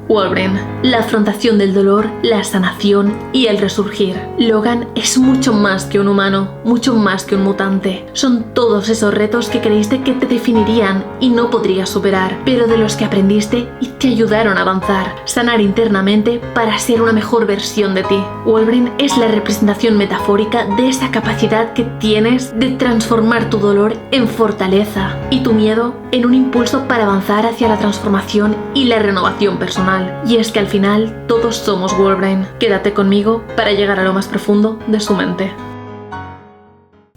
Wolverine, la afrontación del dolor, la sanación y el resurgir. Logan es mucho más que un humano, mucho más que un mutante. Son todos esos retos que creíste que te definirían y no podrías superar, pero de los que aprendiste y te ayudaron a avanzar, sanar internamente para ser una mejor versión de ti. Wolverine es la representación metafórica de esa capacidad que tienes de transformar tu dolor en fortaleza y tu miedo en un impulso para avanzar hacia la transformación y la renovación personal. Y es que al final todos somos Wolverine. Quédate conmigo para llegar a lo más profundo de su mente.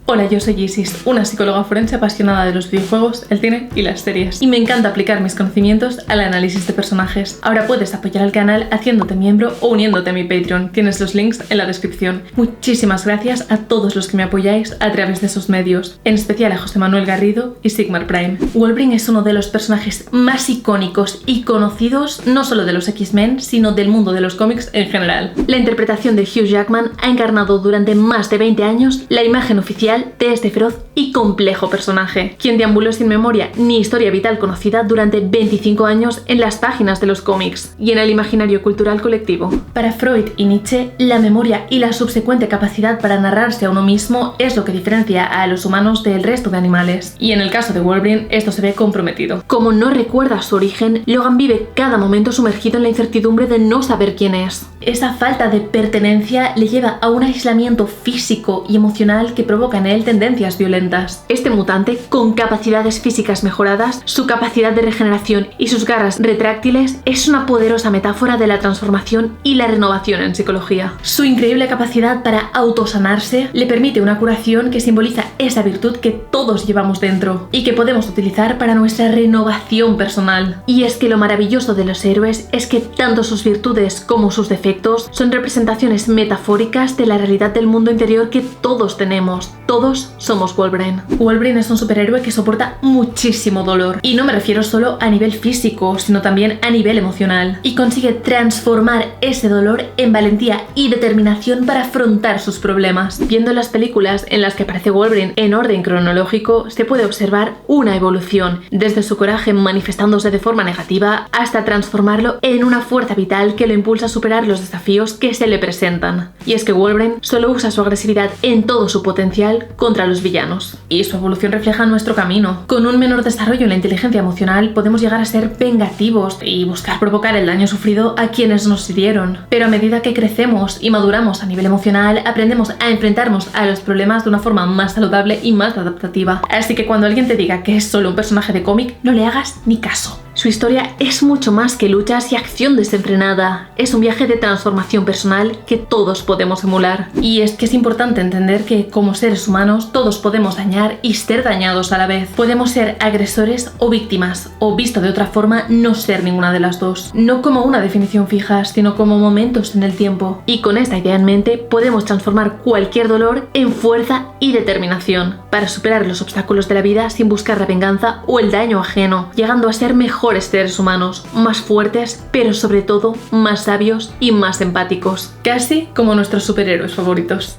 Hola, yo soy Isis, una psicóloga forense apasionada de los videojuegos, el cine y las series. Y me encanta aplicar mis conocimientos al análisis de personajes. Ahora puedes apoyar al canal haciéndote miembro o uniéndote a mi Patreon. Tienes los links en la descripción. Muchísimas gracias a todos los que me apoyáis a través de esos medios, en especial a José Manuel Garrido y Sigmar Prime. Wolverine es uno de los personajes más icónicos y conocidos, no solo de los X-Men, sino del mundo de los cómics en general. La interpretación de Hugh Jackman ha encarnado durante más de 20 años la imagen oficial de este feroz y complejo personaje, quien deambuló sin memoria ni historia vital conocida durante 25 años en las páginas de los cómics y en el imaginario cultural colectivo. Para Freud y Nietzsche, la memoria y la subsecuente capacidad para narrarse a uno mismo es lo que diferencia a los humanos del resto de animales, y en el caso de Wolverine esto se ve comprometido. Como no recuerda su origen, Logan vive cada momento sumergido en la incertidumbre de no saber quién es. Esa falta de pertenencia le lleva a un aislamiento físico y emocional que provoca en él tendencias violentas. Este mutante, con capacidades físicas mejoradas, su capacidad de regeneración y sus garras retráctiles, es una poderosa metáfora de la transformación y la renovación en psicología. Su increíble capacidad para autosanarse le permite una curación que simboliza esa virtud que todos llevamos dentro y que podemos utilizar para nuestra renovación personal. Y es que lo maravilloso de los héroes es que tanto sus virtudes como sus defectos son representaciones metafóricas de la realidad del mundo interior que todos tenemos. Todos somos Wolverine. Wolverine es un superhéroe que soporta muchísimo dolor. Y no me refiero solo a nivel físico, sino también a nivel emocional. Y consigue transformar ese dolor en valentía y determinación para afrontar sus problemas. Viendo las películas en las que aparece Wolverine en orden cronológico, se puede observar una evolución, desde su coraje manifestándose de forma negativa hasta transformarlo en una fuerza vital que lo impulsa a superar los desafíos que se le presentan. Y es que Wolverine solo usa su agresividad en todo su potencial contra los villanos. Y su evolución refleja nuestro camino. Con un menor desarrollo en la inteligencia emocional podemos llegar a ser vengativos y buscar provocar el daño sufrido a quienes nos hirieron. Pero a medida que crecemos y maduramos a nivel emocional, aprendemos a enfrentarnos a los problemas de una forma más saludable y más adaptativa. Así que cuando alguien te diga que es solo un personaje de cómic, no le hagas ni caso. Su historia es mucho más que luchas y acción desenfrenada. Es un viaje de transformación personal que todos podemos emular. Y es que es importante entender que, como seres humanos, todos podemos dañar y ser dañados a la vez. Podemos ser agresores o víctimas, o visto de otra forma, no ser ninguna de las dos. No como una definición fija, sino como momentos en el tiempo. Y con esta idea en mente, podemos transformar cualquier dolor en fuerza y determinación, para superar los obstáculos de la vida sin buscar la venganza o el daño ajeno, llegando a ser mejores seres humanos, más fuertes, pero sobre todo más sabios y más empáticos, casi como nuestros superhéroes favoritos.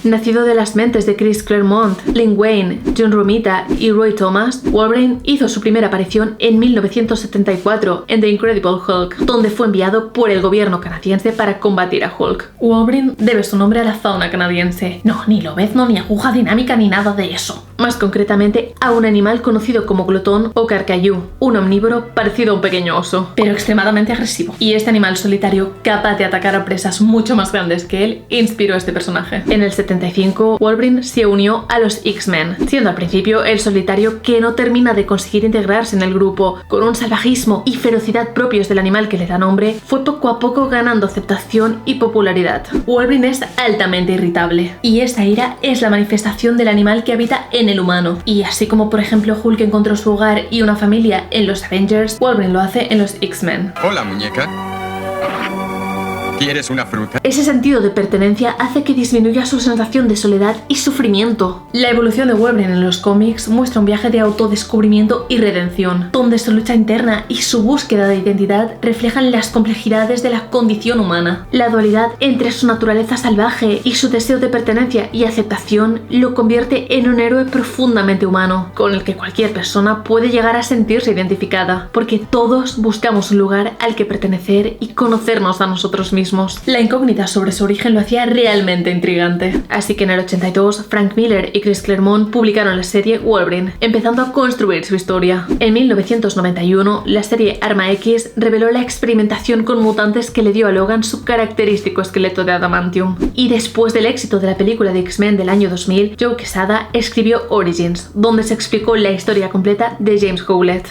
Nacido de las mentes de Chris Claremont, Len Wein, John Romita y Roy Thomas, Wolverine hizo su primera aparición en 1974 en The Incredible Hulk, donde fue enviado por el gobierno canadiense para combatir a Hulk. Wolverine debe su nombre a la fauna canadiense. No, ni lobezno, ni aguja dinámica, ni nada de eso. Más concretamente, a un animal conocido como glotón o carcayú, un omnívoro parecido a un pequeño oso, pero extremadamente agresivo. Y este animal solitario, capaz de atacar a presas mucho más grandes que él, inspiró a este personaje. En el 75, Wolverine se unió a los X-Men, siendo al principio el solitario que no termina de conseguir integrarse en el grupo. Con un salvajismo y ferocidad propios del animal que le da nombre, fue poco a poco ganando aceptación y popularidad. Wolverine es altamente irritable, y esta ira es la manifestación del animal que habita en el humano. Y así como por ejemplo Hulk encontró su hogar y una familia en los Avengers, Wolverine lo hace en los X-Men. Hola, muñeca. ¿Quieres una fruta? Ese sentido de pertenencia hace que disminuya su sensación de soledad y sufrimiento. La evolución de Wolverine en los cómics muestra un viaje de autodescubrimiento y redención, donde su lucha interna y su búsqueda de identidad reflejan las complejidades de la condición humana. La dualidad entre su naturaleza salvaje y su deseo de pertenencia y aceptación lo convierte en un héroe profundamente humano, con el que cualquier persona puede llegar a sentirse identificada, porque todos buscamos un lugar al que pertenecer y conocernos a nosotros mismos. La incógnita sobre su origen lo hacía realmente intrigante, así que en el 82 Frank Miller y Chris Claremont publicaron la serie Wolverine, empezando a construir su historia. En 1991, la serie Arma X reveló la experimentación con mutantes que le dio a Logan su característico esqueleto de adamantium. Y después del éxito de la película de X-Men del año 2000, Joe Quesada escribió Origins, donde se explicó la historia completa de James Howlett.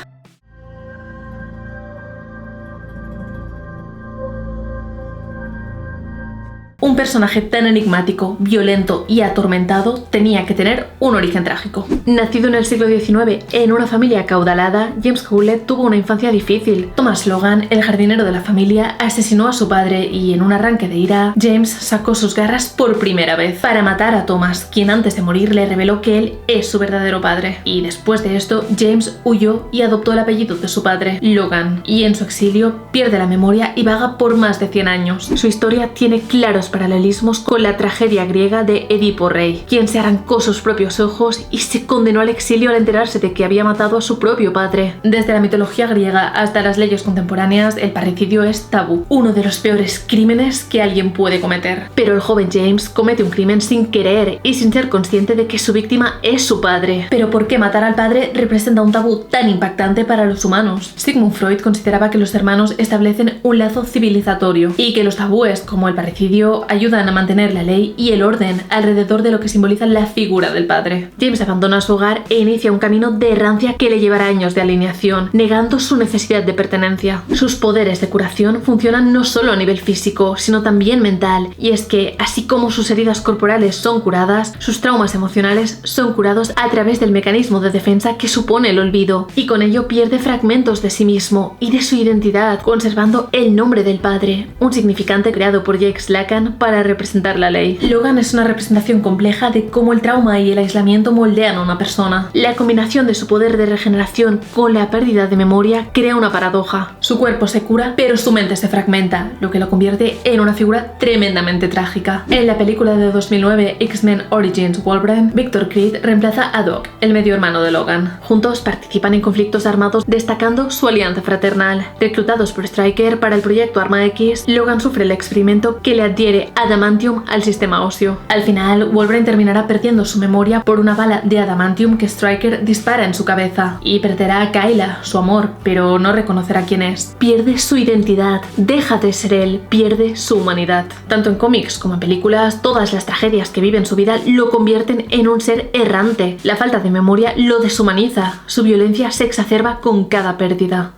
Un personaje tan enigmático, violento y atormentado tenía que tener un origen trágico. Nacido en el siglo XIX en una familia acaudalada, James Howlett tuvo una infancia difícil. Thomas Logan, el jardinero de la familia, asesinó a su padre y en un arranque de ira, James sacó sus garras por primera vez para matar a Thomas, quien antes de morir le reveló que él es su verdadero padre. Y después de esto, James huyó y adoptó el apellido de su padre, Logan, y en su exilio pierde la memoria y vaga por más de 100 años. Su historia tiene claros paralelismos con la tragedia griega de Edipo Rey, quien se arrancó sus propios ojos y se condenó al exilio al enterarse de que había matado a su propio padre. Desde la mitología griega hasta las leyes contemporáneas, el parricidio es tabú, uno de los peores crímenes que alguien puede cometer. Pero el joven James comete un crimen sin querer y sin ser consciente de que su víctima es su padre. Pero ¿por qué matar al padre representa un tabú tan impactante para los humanos? Sigmund Freud consideraba que los hermanos establecen un lazo civilizatorio y que los tabúes, como el parricidio, ayudan a mantener la ley y el orden alrededor de lo que simboliza la figura del padre. James abandona su hogar e inicia un camino de errancia que le llevará años de alineación, negando su necesidad de pertenencia. Sus poderes de curación funcionan no solo a nivel físico, sino también mental, y es que, así como sus heridas corporales son curadas, sus traumas emocionales son curados a través del mecanismo de defensa que supone el olvido, y con ello pierde fragmentos de sí mismo y de su identidad, conservando el nombre del padre, un significante creado por Jake Lacan para representar la ley. Logan es una representación compleja de cómo el trauma y el aislamiento moldean a una persona. La combinación de su poder de regeneración con la pérdida de memoria crea una paradoja. Su cuerpo se cura, pero su mente se fragmenta, lo que lo convierte en una figura tremendamente trágica. En la película de 2009 X-Men Origins Wolverine, Victor Creed reemplaza a Doc, el medio hermano de Logan. Juntos participan en conflictos armados destacando su alianza fraternal. Reclutados por Stryker para el proyecto Arma X, Logan sufre el experimento que le adhiere adamantium al sistema óseo. Al final, Wolverine terminará perdiendo su memoria por una bala de adamantium que Stryker dispara en su cabeza y perderá a Kyla, su amor, pero no reconocerá quién es. Pierde su identidad, deja de ser él, pierde su humanidad. Tanto en cómics como en películas, todas las tragedias que vive en su vida lo convierten en un ser errante. La falta de memoria lo deshumaniza, su violencia se exacerba con cada pérdida.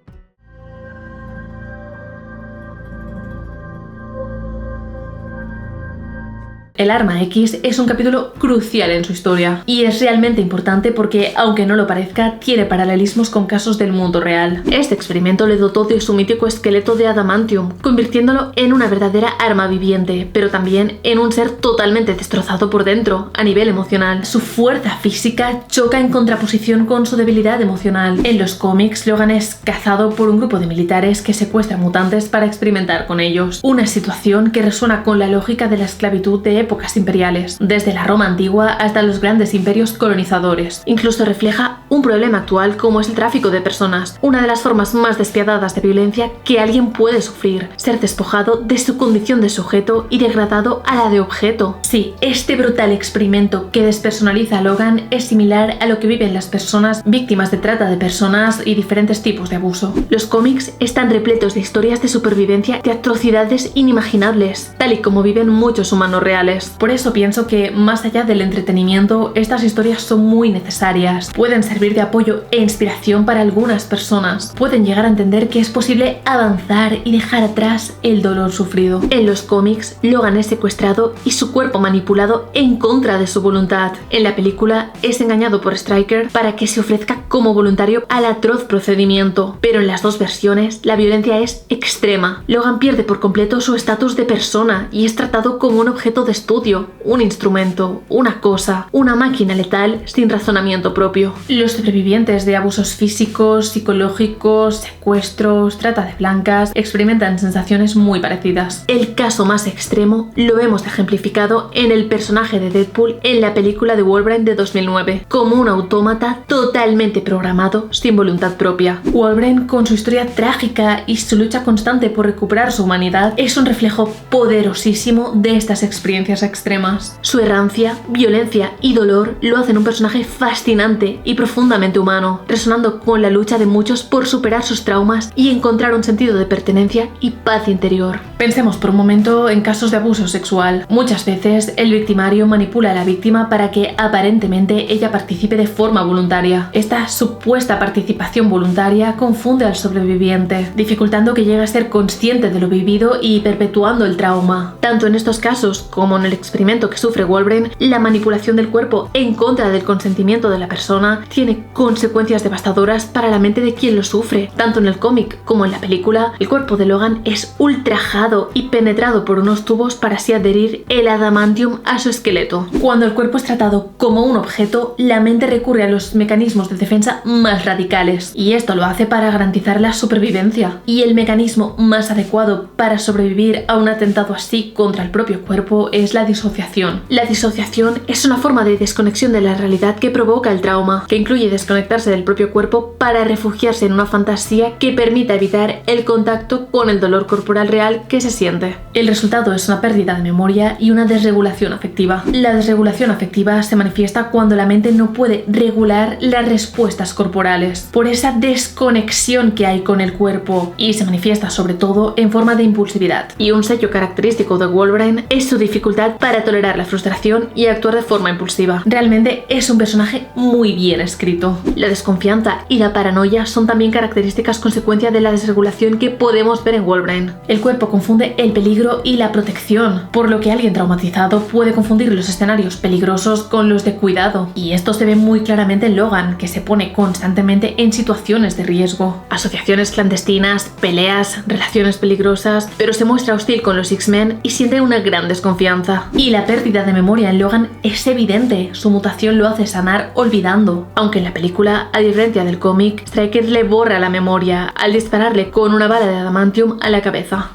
El Arma X es un capítulo crucial en su historia y es realmente importante porque, aunque no lo parezca, tiene paralelismos con casos del mundo real. Este experimento le dotó de su mítico esqueleto de adamantium, convirtiéndolo en una verdadera arma viviente, pero también en un ser totalmente destrozado por dentro, a nivel emocional. Su fuerza física choca en contraposición con su debilidad emocional. En los cómics, Logan es cazado por un grupo de militares que secuestran mutantes para experimentar con ellos, una situación que resuena con la lógica de la esclavitud de épocas imperiales, desde la Roma antigua hasta los grandes imperios colonizadores. Incluso refleja un problema actual como es el tráfico de personas, una de las formas más despiadadas de violencia que alguien puede sufrir, ser despojado de su condición de sujeto y degradado a la de objeto. Sí, este brutal experimento que despersonaliza a Logan es similar a lo que viven las personas víctimas de trata de personas y diferentes tipos de abuso. Los cómics están repletos de historias de supervivencia de atrocidades inimaginables, tal y como viven muchos humanos reales. reales. Por eso pienso que, más allá del entretenimiento, estas historias son muy necesarias. Pueden servir de apoyo e inspiración para algunas personas. Pueden llegar a entender que es posible avanzar y dejar atrás el dolor sufrido. En los cómics, Logan es secuestrado y su cuerpo manipulado en contra de su voluntad. En la película, es engañado por Stryker para que se ofrezca como voluntario al atroz procedimiento. Pero en las dos versiones, la violencia es extrema. Logan pierde por completo su estatus de persona y es tratado como un objeto de estudio, un instrumento, una cosa, una máquina letal sin razonamiento propio. Los sobrevivientes de abusos físicos, psicológicos, secuestros, trata de blancas experimentan sensaciones muy parecidas. El caso más extremo lo hemos ejemplificado en el personaje de Deadpool en la película de Wolverine de 2009, como un autómata totalmente programado sin voluntad propia. Wolverine, con su historia trágica y su lucha constante por recuperar su humanidad, es un reflejo poderosísimo de estas experiencias extremas. Su errancia, violencia y dolor lo hacen un personaje fascinante y profundamente humano, resonando con la lucha de muchos por superar sus traumas y encontrar un sentido de pertenencia y paz interior. Pensemos por un momento en casos de abuso sexual. Muchas veces el victimario manipula a la víctima para que aparentemente ella participe de forma voluntaria. Esta supuesta participación voluntaria confunde al sobreviviente, dificultando que llegue a ser consciente de lo vivido y perpetuando el trauma. Tanto en estos casos como en el experimento que sufre Wolverine, la manipulación del cuerpo en contra del consentimiento de la persona tiene consecuencias devastadoras para la mente de quien lo sufre. Tanto en el cómic como en la película, el cuerpo de Logan es ultrajado y penetrado por unos tubos para así adherir el adamantium a su esqueleto. Cuando el cuerpo es tratado como un objeto, la mente recurre a los mecanismos de defensa más radicales, y esto lo hace para garantizar la supervivencia. Y el mecanismo más adecuado para sobrevivir a un atentado así contra el propio cuerpo es la disociación. La disociación es una forma de desconexión de la realidad que provoca el trauma, que incluye desconectarse del propio cuerpo para refugiarse en una fantasía que permita evitar el contacto con el dolor corporal real que se siente. El resultado es una pérdida de memoria y una desregulación afectiva. La desregulación afectiva se manifiesta cuando la mente no puede regular las respuestas corporales, por esa desconexión que hay con el cuerpo, y se manifiesta sobre todo en forma de impulsividad. Y un sello característico de Wolverine es su dificultad para tolerar la frustración y actuar de forma impulsiva. Realmente es un personaje muy bien escrito. La desconfianza y la paranoia son también características consecuencia de la desregulación que podemos ver en Wolverine. El cuerpo confunde el peligro y la protección, por lo que alguien traumatizado puede confundir los escenarios peligrosos con los de cuidado. Y esto se ve muy claramente en Logan, que se pone constantemente en situaciones de riesgo. Asociaciones clandestinas, peleas, relaciones peligrosas, pero se muestra hostil con los X-Men y siente una gran desconfianza. Y la pérdida de memoria en Logan es evidente, su mutación lo hace sanar olvidando. Aunque en la película, a diferencia del cómic, Stryker le borra la memoria al dispararle con una bala de adamantium a la cabeza.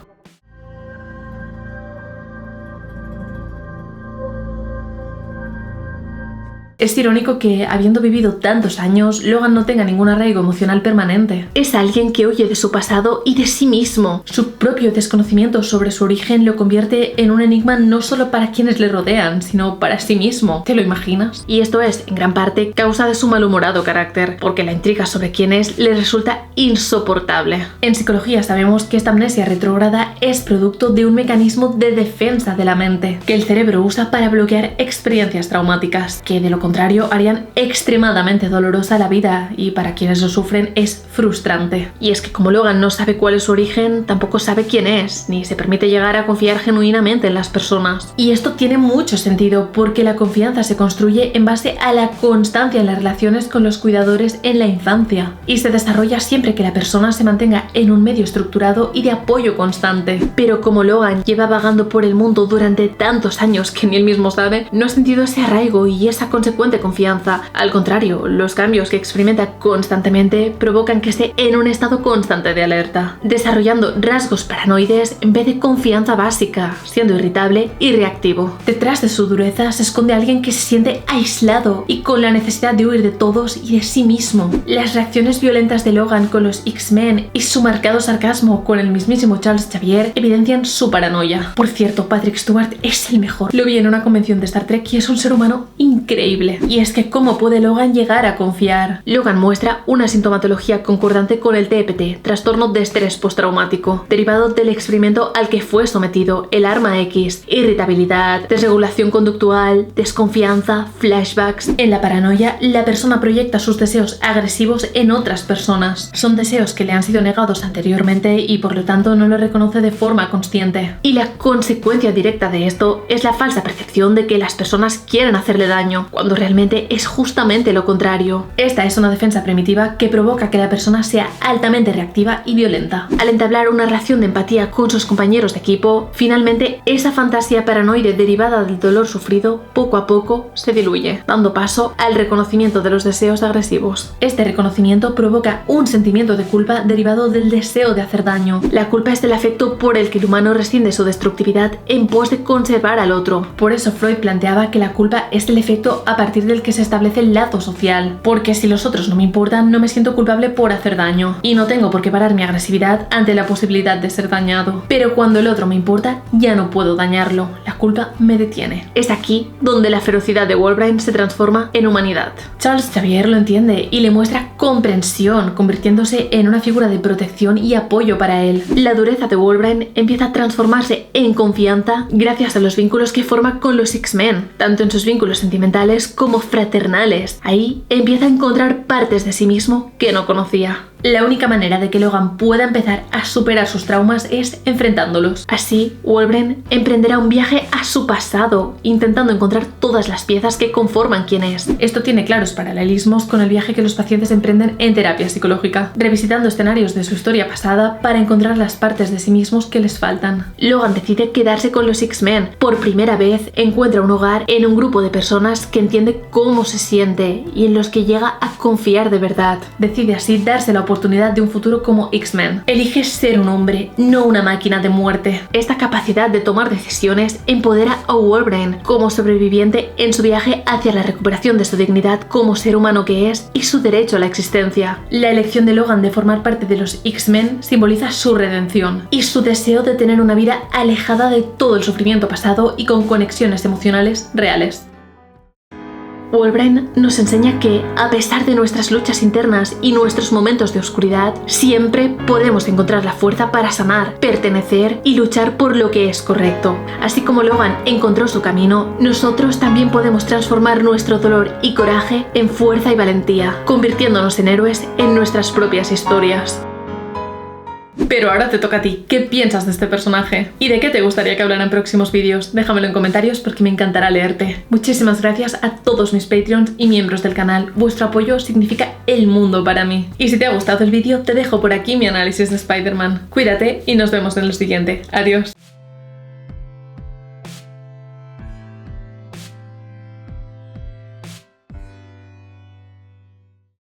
Es irónico que, habiendo vivido tantos años, Logan no tenga ningún arraigo emocional permanente. Es alguien que huye de su pasado y de sí mismo. Su propio desconocimiento sobre su origen lo convierte en un enigma no solo para quienes le rodean, sino para sí mismo. ¿Te lo imaginas? Y esto es, en gran parte, causa de su malhumorado carácter, porque la intriga sobre quién es le resulta insoportable. En psicología sabemos que esta amnesia retrógrada es producto de un mecanismo de defensa de la mente, que el cerebro usa para bloquear experiencias traumáticas, que de lo contrario harían extremadamente dolorosa la vida, y para quienes lo sufren es frustrante. Y es que como Logan no sabe cuál es su origen, tampoco sabe quién es, ni se permite llegar a confiar genuinamente en las personas. Y esto tiene mucho sentido, porque la confianza se construye en base a la constancia en las relaciones con los cuidadores en la infancia, y se desarrolla siempre que la persona se mantenga en un medio estructurado y de apoyo constante. Pero como Logan lleva vagando por el mundo durante tantos años que ni él mismo sabe, no ha sentido ese arraigo y esa consecuente confianza. Al contrario, los cambios que experimenta constantemente provocan que esté en un estado constante de alerta, desarrollando rasgos paranoides en vez de confianza básica, siendo irritable y reactivo. Detrás de su dureza se esconde alguien que se siente aislado y con la necesidad de huir de todos y de sí mismo. Las reacciones violentas de Logan con los X-Men y su marcado sarcasmo con el mismísimo Charles Xavier evidencian su paranoia. Por cierto, Patrick Stewart es el mejor. Lo vi en una convención de Star Trek y es un ser humano increíble. increíble. Y es que ¿cómo puede Logan llegar a confiar? Logan muestra una sintomatología concordante con el TPT, trastorno de estrés postraumático, derivado del experimento al que fue sometido, el arma X, irritabilidad, desregulación conductual, desconfianza, flashbacks. En la paranoia, la persona proyecta sus deseos agresivos en otras personas. Son deseos que le han sido negados anteriormente y por lo tanto no lo reconoce de forma consciente. Y la consecuencia directa de esto es la falsa percepción de que las personas quieren hacerle daño, cuando realmente es justamente lo contrario. Esta es una defensa primitiva que provoca que la persona sea altamente reactiva y violenta. Al entablar una relación de empatía con sus compañeros de equipo, finalmente esa fantasía paranoide derivada del dolor sufrido poco a poco se diluye, dando paso al reconocimiento de los deseos agresivos. Este reconocimiento provoca un sentimiento de culpa derivado del deseo de hacer daño. La culpa es el afecto por el que el humano rescinde su destructividad en pos de conservar al otro. Por eso Freud planteaba que la culpa es el efecto a partir del que se establece el lazo social, porque si los otros no me importan, no me siento culpable por hacer daño, y no tengo por qué parar mi agresividad ante la posibilidad de ser dañado. Pero cuando el otro me importa, ya no puedo dañarlo, la culpa me detiene. Es aquí donde la ferocidad de Wolverine se transforma en humanidad. Charles Xavier lo entiende y le muestra comprensión, convirtiéndose en una figura de protección y apoyo para él. La dureza de Wolverine empieza a transformarse en confianza gracias a los vínculos que forma con los X-Men, tanto en sus vínculos sentimentales como fraternales. Ahí empieza a encontrar partes de sí mismo que no conocía. La única manera de que Logan pueda empezar a superar sus traumas es enfrentándolos. Así, Wolverine emprenderá un viaje a su pasado, intentando encontrar todas las piezas que conforman quién es. Esto tiene claros paralelismos con el viaje que los pacientes emprenden en terapia psicológica, revisitando escenarios de su historia pasada para encontrar las partes de sí mismos que les faltan. Logan decide quedarse con los X-Men. Por primera vez encuentra un hogar en un grupo de personas que entiende cómo se siente y en los que llega a confiar de verdad. Decide así darse la oportunidad de un futuro como X-Men. Elige ser un hombre, no una máquina de muerte. Esta capacidad de tomar decisiones empodera a Wolverine como sobreviviente en su viaje hacia la recuperación de su dignidad como ser humano que es y su derecho a la existencia. La elección de Logan de formar parte de los X-Men simboliza su redención y su deseo de tener una vida alejada de todo el sufrimiento pasado y con conexiones emocionales reales. Wolverine nos enseña que, a pesar de nuestras luchas internas y nuestros momentos de oscuridad, siempre podemos encontrar la fuerza para sanar, pertenecer y luchar por lo que es correcto. Así como Logan encontró su camino, nosotros también podemos transformar nuestro dolor y coraje en fuerza y valentía, convirtiéndonos en héroes en nuestras propias historias. Pero ahora te toca a ti. ¿Qué piensas de este personaje? ¿Y de qué te gustaría que hablara en próximos vídeos? Déjamelo en comentarios porque me encantará leerte. Muchísimas gracias a todos mis Patreons y miembros del canal. Vuestro apoyo significa el mundo para mí. Y si te ha gustado el vídeo, te dejo por aquí mi análisis de Spider-Man. Cuídate y nos vemos en el siguiente. Adiós.